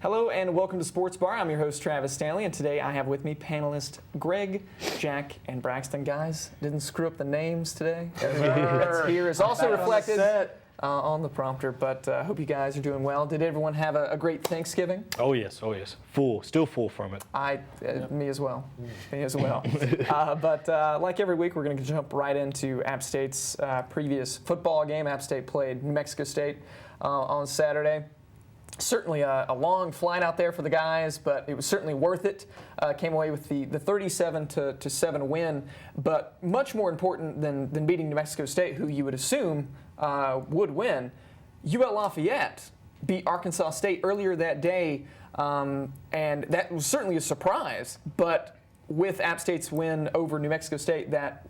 Hello and welcome to Sports Bar. I'm your host Travis Stanley, and today I have with me panelists Greg, Jack, and Braxton. Guys, didn't screw up the names today. That's here is also reflected on the prompter, but I hope you guys are doing well. Did everyone have a great Thanksgiving? Oh yes. Still full from it. Me as well. But like every week, we're going to jump right into App State's previous football game. App State played New Mexico State on Saturday. Certainly a long flight out there for the guys, but it was certainly worth it. Came away with the 37-7 win, but much more important than beating New Mexico State, who you would assume would win. UL Lafayette beat Arkansas State earlier that day, and that was certainly a surprise. But with App State's win over New Mexico State, that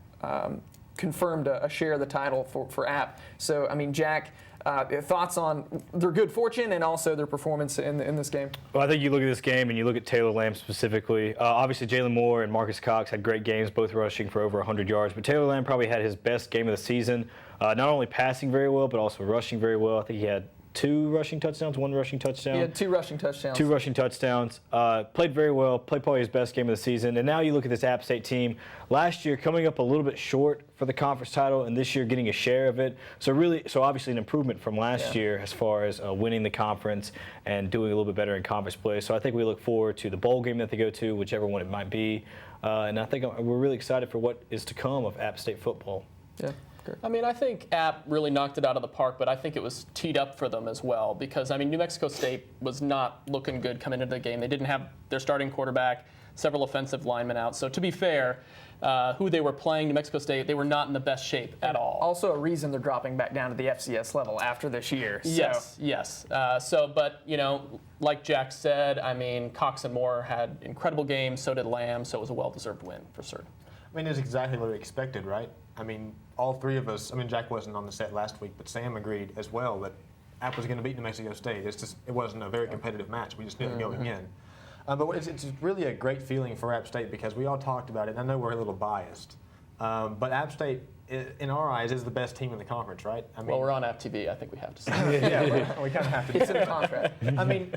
confirmed a share of the title for App. So, I mean, Jack, thoughts on their good fortune and also their performance in this game? Well, I think you look at this game and you look at Taylor Lamb specifically. Obviously, Jalen Moore and Marcus Cox had great games, both rushing for over 100 yards. But Taylor Lamb probably had his best game of the season, not only passing very well, but also rushing very well. I think he had one rushing touchdown. He had two rushing touchdowns. Played very well, played probably his best game of the season. And now you look at this App State team. Last year coming up a little bit short for the conference title, and this year getting a share of it. So obviously an improvement from last year as far as winning the conference and doing a little bit better in conference play. So I think we look forward to the bowl game that they go to, whichever one it might be. And I think we're really excited for what is to come of App State football. Yeah. I mean, I think App really knocked it out of the park, but I think it was teed up for them as well because, I mean, New Mexico State was not looking good coming into the game. They didn't have their starting quarterback, several offensive linemen out. So to be fair, who they were playing, New Mexico State, they were not in the best shape at all. Also a reason they're dropping back down to the FCS level after this year. So. Yes. But, you know, like Jack said, I mean, Cox and Moore had incredible games, so did Lamb, so it was a well-deserved win for certain. I mean, it's exactly what we expected, right? I mean, all three of us, I mean, Jack wasn't on the set last week, but Sam agreed as well that App was going to beat New Mexico State. It wasn't a very competitive match. We just knew it going in. But it's really a great feeling for App State because we all talked about it, and I know we're a little biased. But App State, in our eyes, is the best team in the conference, right? I mean, well, we're on App TV, I think we have to say. Yeah, we kind of have to. It's in the contract. I mean,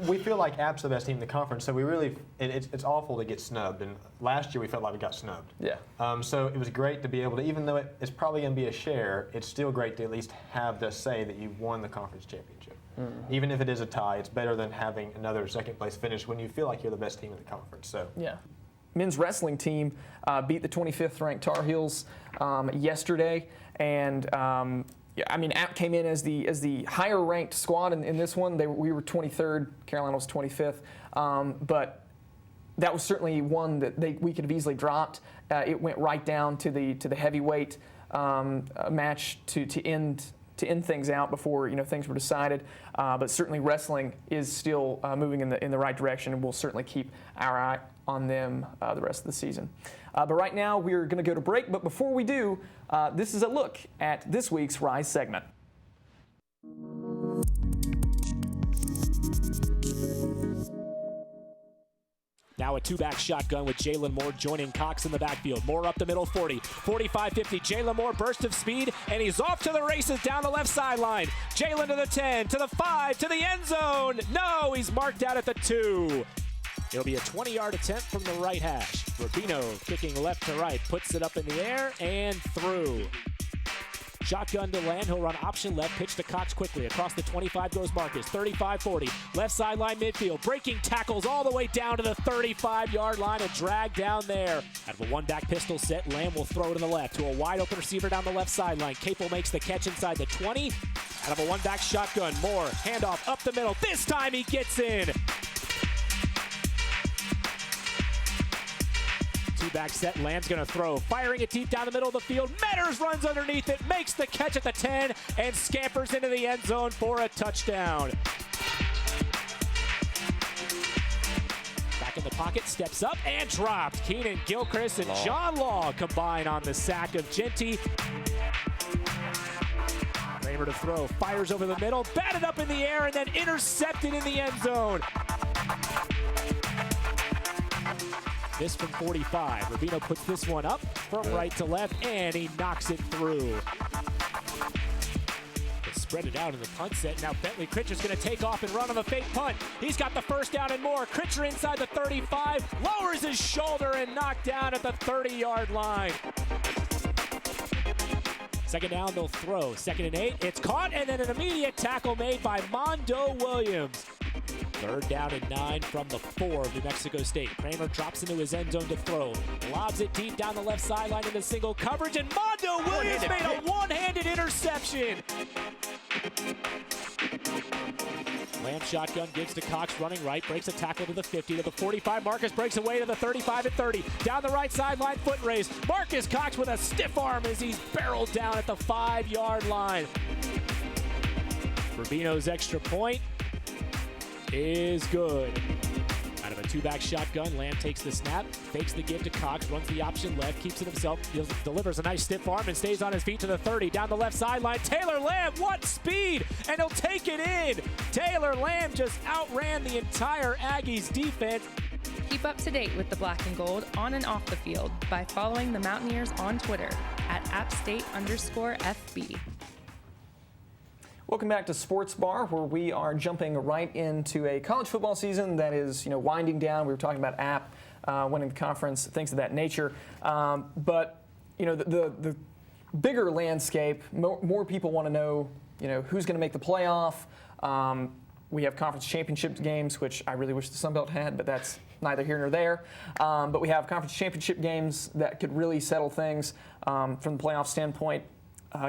we feel like App's the best team in the conference, so we really, it's awful to get snubbed. And last year we felt like we got snubbed. Yeah. So it was great to be able to, even though it's probably going to be a share, it's still great to at least have the say that you've won the conference championship. Even if it is a tie, it's better than having another second place finish when you feel like you're the best team in the conference. So yeah. Men's wrestling team beat the 25th ranked Tar Heels yesterday, and I mean, App came in as the higher ranked squad in this one. We were 23rd. Carolina was 25th. But that was certainly one that we could have easily dropped. It went right down to the heavyweight match to end things out before things were decided. But certainly wrestling is still moving in the right direction, and we'll certainly keep our eye on them the rest of the season. But right now we're going to go to break. But before we do, this is a look at this week's Rise segment. Now a two-back shotgun with Jalen Moore joining Cox in the backfield. Moore up the middle, 40, 45, 50. Jalen Moore, burst of speed, and he's off to the races down the left sideline. Jalen to the 10, to the 5, to the end zone. No, he's marked out at the 2. It'll be a 20-yard attempt from the right hash. Rubino kicking left to right, puts it up in the air and through. Shotgun to Land, he'll run option left, pitch to Cox quickly. Across the 25 goes Marcus, 35-40. Left sideline midfield, breaking tackles all the way down to the 35-yard line and drag down there. Out of a one-back pistol set, Lamb will throw to the left to a wide-open receiver down the left sideline. Capel makes the catch inside the 20. Out of a one-back shotgun, Moore, handoff up the middle. This time he gets in. Two-back set, Lamb's going to throw. Firing it deep down the middle of the field. Metters runs underneath it, makes the catch at the 10, and scampers into the end zone for a touchdown. Back in the pocket, steps up and dropped. Keenan Gilchrist and John Law combine on the sack of Genty. Kramer to throw, fires over the middle, batted up in the air, and then intercepted in the end zone. This from 45. Rubino puts this one up from right to left, and he knocks it through. The spread it out in the punt set. Now Bentley Critcher's going to take off and run on the fake punt. He's got the first down and more. Critcher inside the 35, lowers his shoulder and knocked down at the 30-yard line. Second down, they'll throw. 2nd and 8, it's caught, and then an immediate tackle made by Mondo Williams. 3rd down and 9 from the 4 of New Mexico State. Kramer drops into his end zone to throw. Lobs it deep down the left sideline into single coverage, and Mondo Williams made a one-handed interception. Lamb shotgun gives to Cox running right, breaks a tackle to the 50, to the 45. Marcus breaks away to the 35 and 30. Down the right sideline, foot race. Marcus Cox with a stiff arm as he's barreled down at the 5-yard line. Rubino's extra point is good. Out of a 2-back shotgun, Lamb takes the snap, fakes the give to Cox, runs the option left, keeps it himself, delivers a nice stiff arm and stays on his feet to the 30. Down the left sideline, Taylor Lamb, what speed! And he'll take it in! Taylor Lamb just outran the entire Aggies defense. Keep up to date with the Black and Gold on and off the field by following the Mountaineers on Twitter at @appstate_FB. Welcome back to Sports Bar, where we are jumping right into a college football season that is, winding down. We were talking about App winning the conference, things of that nature. But the bigger landscape, more people want to know, who's going to make the playoff. We have conference championship games, which I really wish the Sun Belt had, but that's neither here nor there. But we have conference championship games that could really settle things from the playoff standpoint.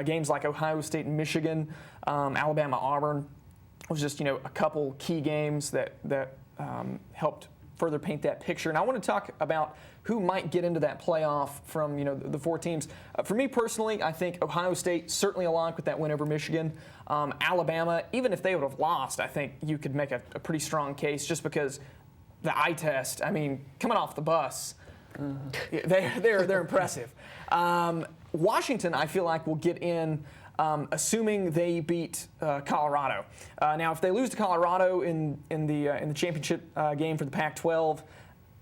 Games like Ohio State and Michigan, Alabama, Auburn was just a couple key games that helped further paint that picture. And I want to talk about who might get into that playoff from the 4 teams. For me personally, I think Ohio State certainly aligned with that win over Michigan. Alabama, even if they would have lost, I think you could make a pretty strong case just because the eye test. I mean, coming off the bus, they're impressive. Washington, I feel like, will get in, assuming they beat Colorado. Now, if they lose to Colorado in the championship game for the Pac-12,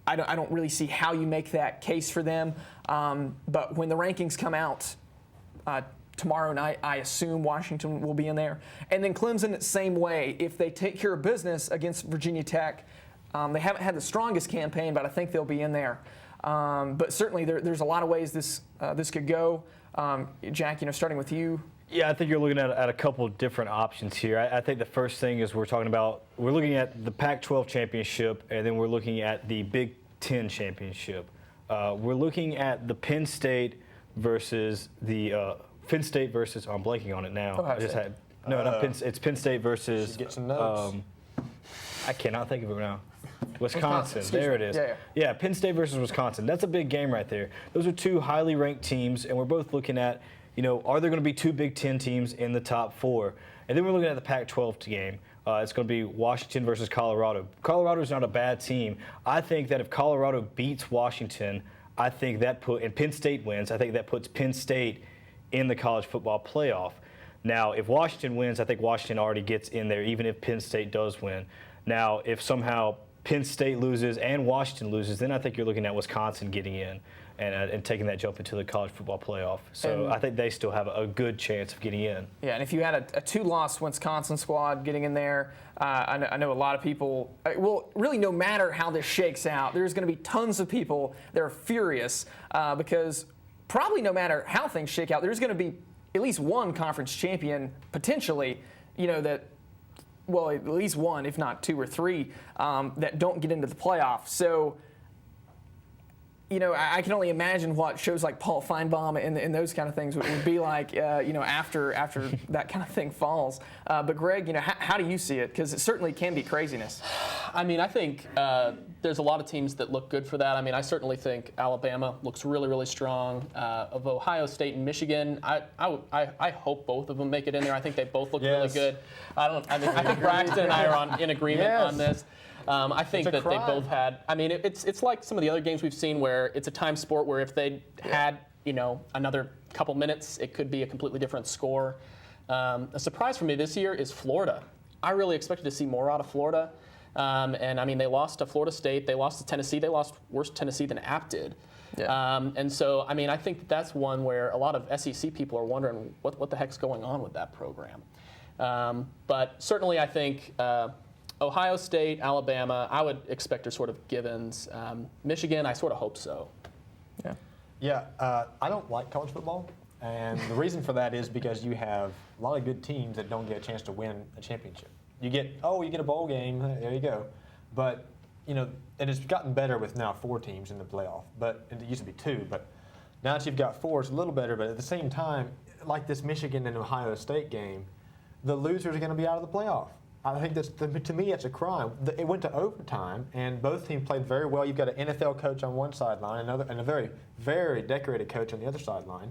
I don't really see how you make that case for them. But when the rankings come out tomorrow night, I assume Washington will be in there. And then Clemson, same way. If they take care of business against Virginia Tech, they haven't had the strongest campaign, but I think they'll be in there. But certainly there's a lot of ways this could go. Jack, starting with you. Yeah, I think you're looking at a couple different options here. I think the first thing is we're looking at the Pac-12 championship, and then we're looking at the Big Ten championship. We're looking at the Penn State versus I'm blanking on it now. It's Penn State versus. Get some notes. I cannot think of it now. Wisconsin. There it is. Yeah. Penn State versus Wisconsin. That's a big game right there. Those are 2 highly ranked teams, and we're both looking at, are there going to be 2 Big Ten teams in the top 4? And then we're looking at the Pac-12 game. It's going to be Washington versus Colorado. Colorado's not a bad team. I think that if Colorado beats Washington, and Penn State wins, I think that puts Penn State in the college football playoff. Now, if Washington wins, I think Washington already gets in there, even if Penn State does win. Now, if somehow Penn State loses and Washington loses, then I think you're looking at Wisconsin getting in and taking that jump into the college football playoff. So I think they still have a good chance of getting in. Yeah, and if you had a 2-loss Wisconsin squad getting in there, I know a lot of people, really no matter how this shakes out, there's going to be tons of people that are furious because probably no matter how things shake out, there's going to be at least one conference champion potentially, at least one, if not 2 or 3, that don't get into the playoff. So, I can only imagine what shows like Paul Feinbaum and those kind of things would be like, after that kind of thing falls. But Greg, how do you see it? Because it certainly can be craziness. I mean, I think there's a lot of teams that look good for that. I mean, I certainly think Alabama looks really, really strong. Of Ohio State and Michigan, I hope both of them make it in there. I think they both look really good. I think Braxton and I are in agreement on this. I think that they both had. I mean, it's like some of the other games we've seen where it's a time sport where if they had another couple minutes, it could be a completely different score. A surprise for me this year is Florida. I really expected to see more out of Florida. And I mean, they lost to Florida State. They lost to Tennessee. They lost worse Tennessee than App did. Yeah. And so, I mean, I think that's one where a lot of SEC people are wondering what the heck's going on with that program. But certainly I think Ohio State, Alabama, I would expect are sort of givens. Michigan, I sort of hope so. Yeah, I don't like college football, and the reason for that is because you have a lot of good teams that don't get a chance to win a championship. You get a bowl game, there you go. But, and it's gotten better with now 4 teams in the playoff. But it used to be 2, but now that you've got 4, it's a little better. But at the same time, like this Michigan and Ohio State game, the losers are going to be out of the playoff. I think to me, it's a crime. It went to overtime, and both teams played very well. You've got an NFL coach on one sideline, and a very, very decorated coach on the other sideline.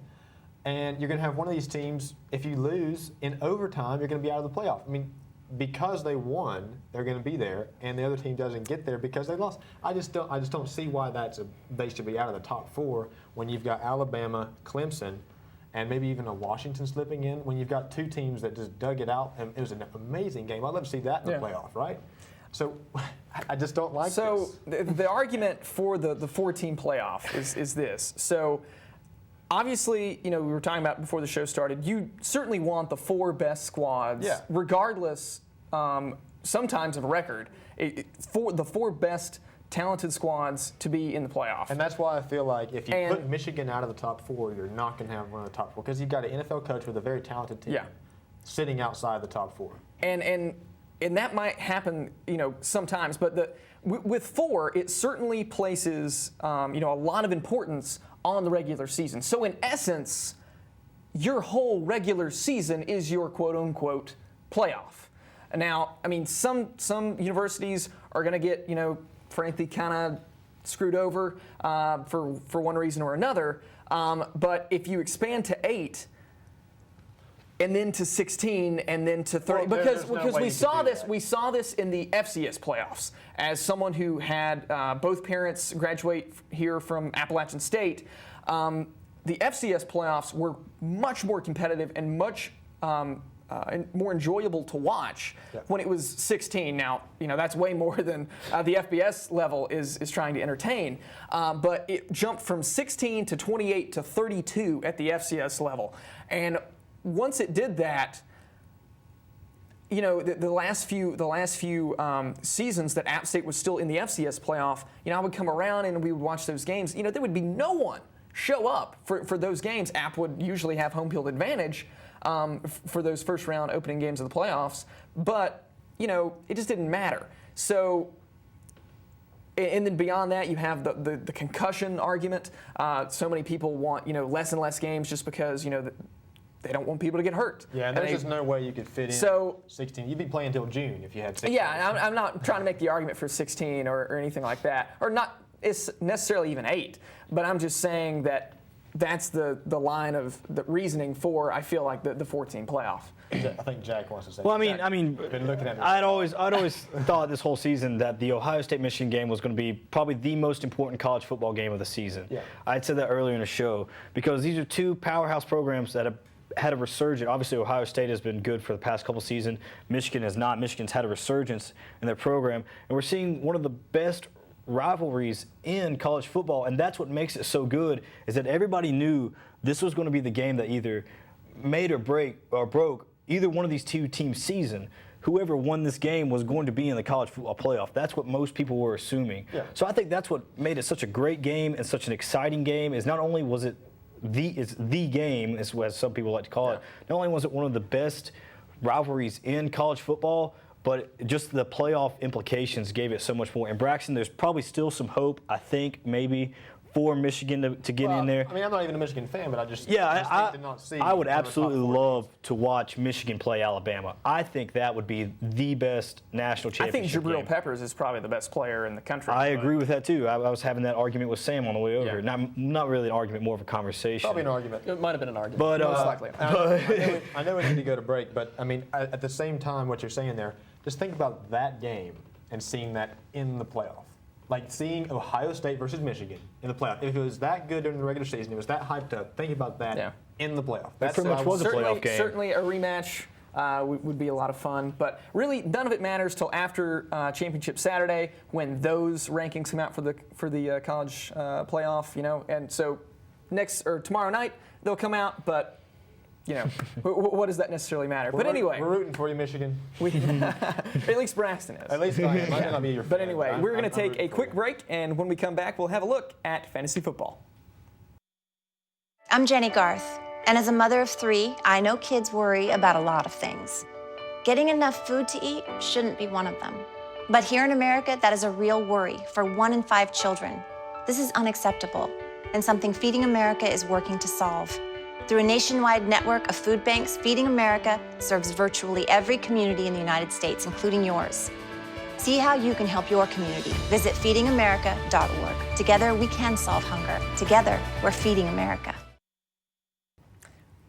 And you're going to have one of these teams, if you lose in overtime, you're going to be out of the playoff. I mean, because they won, they're going to be there, and the other team doesn't get there because they lost. I just don't see why they should be out of the top 4 when you've got Alabama, Clemson, and maybe even a Washington slipping in, when you've got 2 teams that just dug it out, and it was an amazing game. I'd love to see that in the playoff, right? So I just don't like this. So the argument for the 4-team playoff is this. So obviously, we were talking about before the show started, you certainly want the 4 best squads, regardless sometimes of record, for the 4 best talented squads to be in the playoff. And that's why I feel like if you put Michigan out of the top 4, you're not going to have one of the top 4, because you've got an NFL coach with a very talented team sitting outside the top 4. And that might happen, sometimes. But with 4, it certainly places, a lot of importance on the regular season. So in essence, your whole regular season is your quote-unquote playoff. Now, I mean, some universities are going to get, frankly, kind of screwed over for one reason or another. But if you expand to 8, and then to 16, and then to 30, because we saw this in the FCS playoffs. As someone who had both parents graduate here from Appalachian State, the FCS playoffs were much more competitive and much and more enjoyable to watch when it was 16. Now, that's way more than the FBS level is trying to entertain. But it jumped from 16 to 28 to 32 at the FCS level. And once it did that, the last few seasons that App State was still in the FCS playoff, I would come around and we would watch those games. There would be no one show up for those games. App would usually have home field advantage for those first round opening games of the playoffs, but it just didn't matter. So, and then beyond that, you have the concussion argument. So many people want less and less games just because they don't want people to get hurt. Yeah, and there's just no way you could fit in 16. You'd be playing until June if you had 16. Yeah, I'm not trying to make the argument for 16 or anything like that, or not necessarily even 8, but I'm just saying that that's the line of the reasoning for, I feel like, the 14 playoff. I think Jack wants to say. Well, I mean, been looking at I'd always thought this whole season that the Ohio State-Michigan game was going to be probably the most important college football game of the season. Yeah. I'd said that earlier in the show because these are 2 powerhouse programs that have had a resurgence. Obviously, Ohio State has been good for the past couple seasons. Michigan has not. Michigan's had a resurgence in their program, and we're seeing one of the best rivalries in college football, and that's what makes it so good, is that everybody knew this was going to be the game that either made or broke either one of these 2 teams' season. Whoever won this game was going to be in the college football playoff. That's what most people were assuming. Yeah. So I think that's what made it such a great game and such an exciting game, is not only was it the game, as some people like to call it, not only was it one of the best rivalries in college football, but just the playoff implications gave it so much more. And Braxton, there's probably still some hope, I think, maybe, for Michigan to get in there. I mean, I'm not even a Michigan fan, but I just did not see. I would absolutely love to watch Michigan play Alabama. I think that would be the best national championship I think Jabril Peppers is probably the best player in the country. I agree with that, too. I was having that argument with Sam on the way over here. Not really an argument, more of a conversation. Probably an argument. It might have been an argument. But, most likely. I know we need to go to break, but, I mean, at the same time, what you're saying there, just think about that game and seeing that in the playoff. Like seeing Ohio State versus Michigan in the playoff. If it was that good during the regular season, it was that hyped up, think about that in the playoff. That pretty much was a playoff game. Certainly a rematch would be a lot of fun. But really, none of it matters till after Championship Saturday when those rankings come out for the college playoff. And so tomorrow night they'll come out, but what does that necessarily matter? But anyway, we're rooting for you, Michigan. At least Braxton is. At least I am. I may not be your fan. But anyway, we're going to take a rooting for quick you. break, and when we come back, we'll have a look at fantasy football. I'm Jenny Garth, and as a mother of 3, I know kids worry about a lot of things. Getting enough food to eat shouldn't be one of them. But here in America, that is a real worry for 1 in 5 children. This is unacceptable, and something Feeding America is working to solve. Through a nationwide network of food banks, Feeding America serves virtually every community in the United States, including yours. See how you can help your community. Visit feedingamerica.org. Together, we can solve hunger. Together, we're Feeding America.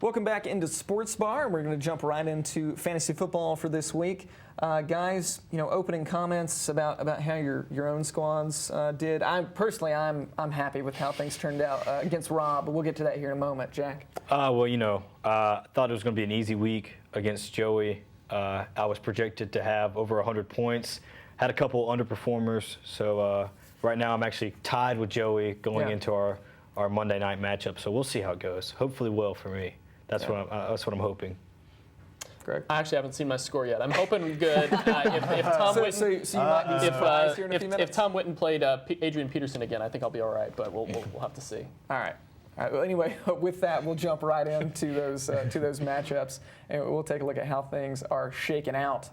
Welcome back into Sports Bar. We're going to jump right into fantasy football for this week. Guys, opening comments about how your own squads did. I'm happy with how things turned out against Rob, but we'll get to that here in a moment. Jack? I thought it was going to be an easy week against Joey. I was projected to have over 100 points. Had a couple underperformers, so right now I'm actually tied with Joey going into our Monday night matchup. So we'll see how it goes. Hopefully well for me. That's what I'm hoping. Greg? I actually haven't seen my score yet. I'm hoping good. If Tom Whitten, so you might be surprised here in a few minutes? if Tom Whitten played Adrian Peterson again, I think I'll be all right. But we'll have to see. All right. Well, anyway, with that, we'll jump right into those matchups, and we'll take a look at how things are shaking out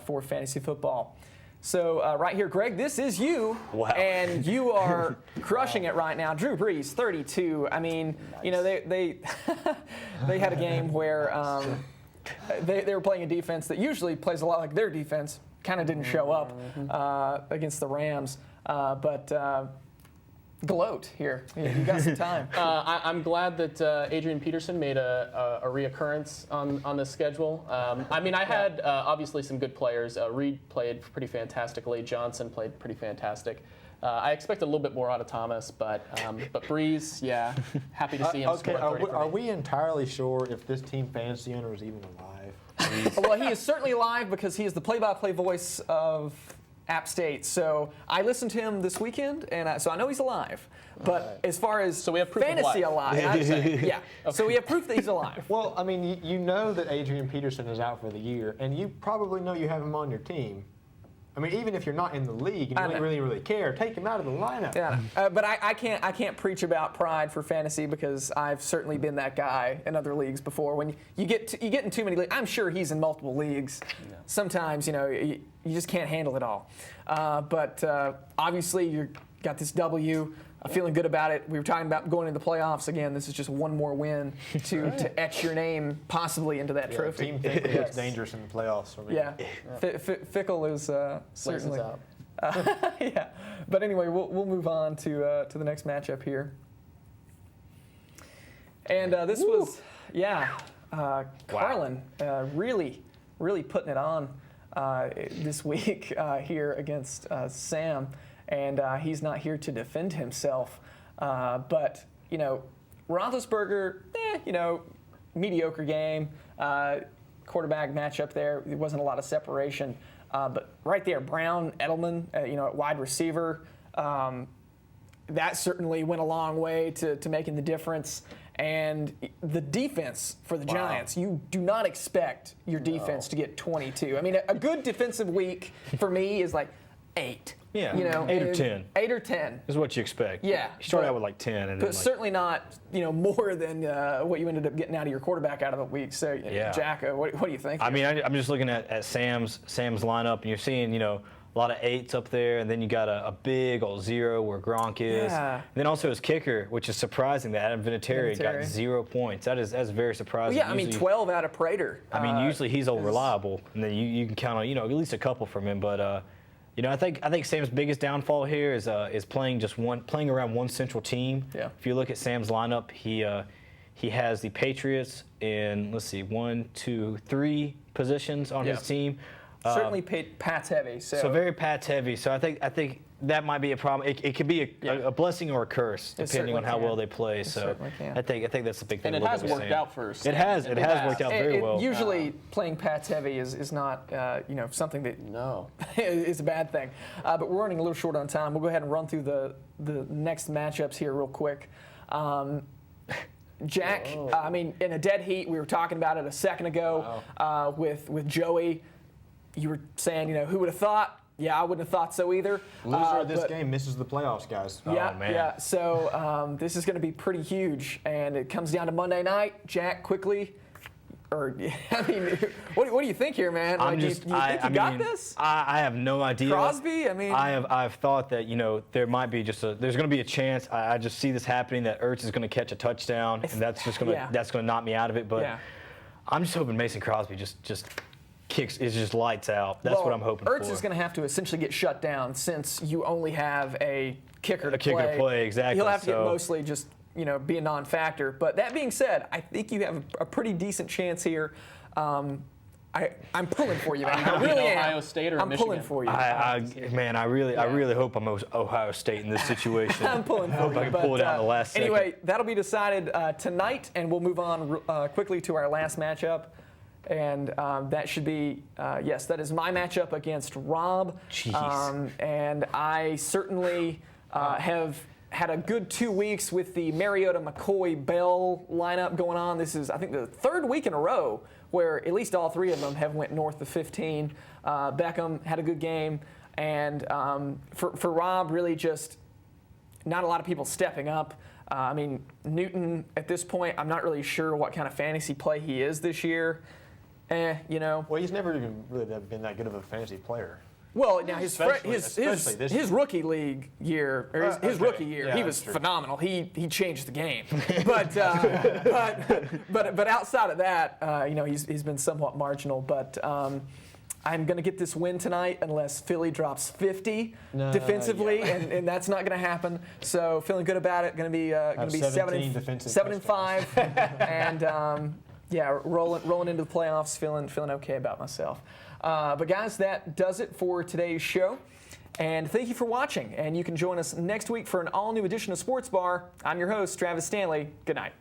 for fantasy football. So right here, Greg, this is you, and you are crushing it right now. Drew Brees, 32. I mean, they they had a game where they were playing a defense that usually plays a lot like their defense. Kind of didn't show up against the Rams, but. Gloat here. You got some time. I'm glad that Adrian Peterson made a reoccurrence on this schedule. I had obviously some good players. Reed played pretty fantastically. Johnson played pretty fantastic. I expect a little bit more out of Thomas, but Breeze, happy to see him score 30 for are me. we entirely sure if this team fantasy owner is even alive? Well, he is certainly alive because he is the play-by-play voice of App State. So I listened to him this weekend, and so I know he's alive. But as far as we have proof fantasy of life. alive, So we have proof that he's alive. Well, I mean, you know that Adrian Peterson is out for the year, and you probably know you have him on your team. I mean, even if you're not in the league and you don't really care, take him out of the lineup. Yeah, but I can't preach about pride for fantasy because I've certainly been that guy in other leagues before. When you get in too many leagues, I'm sure he's in multiple leagues. Yeah. Sometimes you just can't handle it all. But obviously you got this W. Feeling good about it. We were talking about going into the playoffs again. This is just one more win to etch your name possibly into that trophy. Team Fickle looks dangerous in the playoffs for me. Yeah, Fickle is certainly. out. Yeah, but anyway, we'll move on to the next matchup here. And this was Carlin really putting it on this week here against Sam. And he's not here to defend himself. But, Roethlisberger, mediocre game. Quarterback matchup there. There wasn't a lot of separation. But right there, Brown, Edelman, at wide receiver, that certainly went a long way to making the difference. And the defense for the Giants, you do not expect your defense to get 22. I mean, a good defensive week for me is like 8. Yeah, 8 or 10. 8 or 10 is what you expect. Yeah, you start out with like 10, and but certainly not more than what you ended up getting out of your quarterback out of the week. So, Jacko, what do you think? I mean, I'm just looking at Sam's lineup, and you're seeing a lot of 8s up there, and then you got a big old 0 where Gronk is. Yeah. And then also his kicker, which is surprising that Adam Vinatieri got 0 points. That's very surprising. Well, usually, 12 out of Prater. I mean, usually he's all reliable, and then you can count on at least a couple from him, but. I think Sam's biggest downfall here is playing around one central team. Yeah. If you look at Sam's lineup, he has the Patriots in 1, 2, 3 positions on his team. Certainly Pat's heavy. So very Pat's heavy. So I think that might be a problem. It could be a blessing or a curse depending on how well they play. So I think that's the big thing. And it has worked out for Sam. It has worked out very well. Usually playing Pat's heavy is not something that is a bad thing. But we're running a little short on time. We'll go ahead and run through the next matchups here real quick. Jack, I mean, in a dead heat, we were talking about it a second ago with Joey. You were saying, who would have thought? Yeah, I wouldn't have thought so either. Loser of this game misses the playoffs, guys. Yeah, Oh, man. yeah. So this is going to be pretty huge, and it comes down to Monday night. Jack, quickly, what do you think here, man? I'm do you just, think you got this? I have no idea. Crosby? I've thought that there might be there's going to be a chance. I just see this happening, that Ertz is going to catch a touchdown, and that's just going to knock me out of it. But I'm just hoping Mason Crosby just kicks, is just lights out. That's what I'm hoping for. Ertz is going to have to essentially get shut down since you only have a kicker to play. A kicker to play, exactly. He'll have to get mostly just be a non-factor. But that being said, I think you have a pretty decent chance here. I'm pulling for you, man. I really am. Ohio State or I'm Michigan? pulling for you. I really hope I'm Ohio State in this situation. I'm pulling for you. I hope I can pull it out in the last second. Anyway, that'll be decided tonight, and we'll move on quickly to our last matchup. And that should be, yes, that is my matchup against Rob. Jeez. And I certainly have had a good 2 weeks with the Mariota, McCoy, Bell lineup going on. This is, I think, the third week in a row where at least all three of them have went north of 15. Beckham had a good game. And for Rob, really just not a lot of people stepping up. Newton, at this point, I'm not really sure what kind of fantasy play he is this year. Well, he's never even really been that good of a fantasy player. Well, now his rookie league year, or his rookie year, he was phenomenal. He changed the game. but outside of that, he's been somewhat marginal. But I'm going to get this win tonight unless Philly drops 50 defensively, and that's not going to happen. So feeling good about it. Going to be 7-5, and rolling into the playoffs, feeling okay about myself. But guys, that does it for today's show. And thank you for watching. And you can join us next week for an all-new edition of Sports Bar. I'm your host, Travis Stanley. Good night.